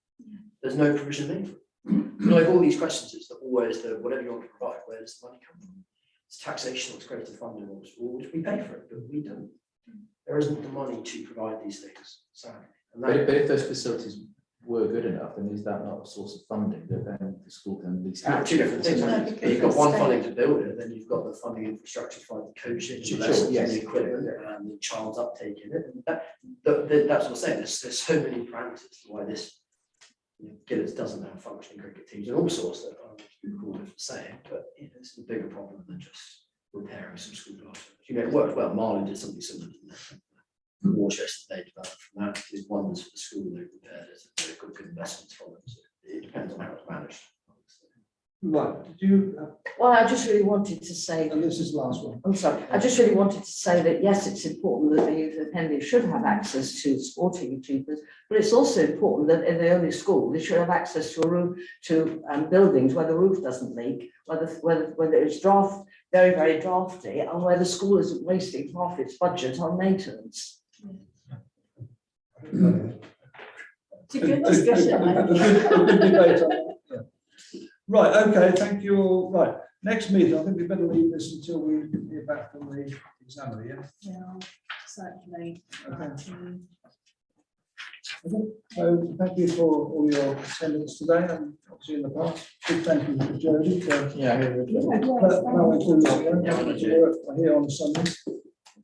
F: There's no provision made for it. Like all these questions, it's always the whatever you want to provide, where does the money come from? It's taxation, it's greater funding, which we pay for it, but we don't. There isn't the money to provide these things, sadly. And
I: But
F: that,
I: if those facilities were good enough, then is that not a source of funding that then the school can lease out?
F: two different things.
G: No,
F: haven't you?
G: because
F: You've got
G: the
F: one
G: state-
F: funding to build it, then you've got the funding infrastructure for the coaching,
I: Sure,
F: the lessons,
I: yes.
F: and the equipment, and the child's uptake in it. And that's what I'm saying. There's so many parameters to why this. Gillets doesn't have functioning cricket teams and all sorts that are called for saying, but it's a bigger problem than just repairing some school classrooms. You know, it worked well. Marlin did something similar to that. The war chest that they developed from that did wonders for the school. They repaired it, and they got good investments from it. So it depends on how it's managed.
A: Right, did you,
D: Well, I just really wanted to say,
A: and this is the last one.
D: I'm sorry, I just really wanted to say that yes, it's important that the youth appendix should have access to sporting achievements, but it's also important that in the only school, they should have access to a roof, to buildings where the roof doesn't leak, whether it's very, very drafty, and where the school isn't wasting half its budget on maintenance.
G: It's a good discussion, I
A: A
G: think.
A: good debate on that, yeah. Right, okay, thank you all. Right, next meeting, I think we better leave this until we hear back from the examiner, yeah?
B: Yeah, I'll circulate.
A: Okay. So thank you for all your attendance today and obviously in the past. Big thank you to Jodie for
I: Yeah.
A: plowing through this, work here on Sunday.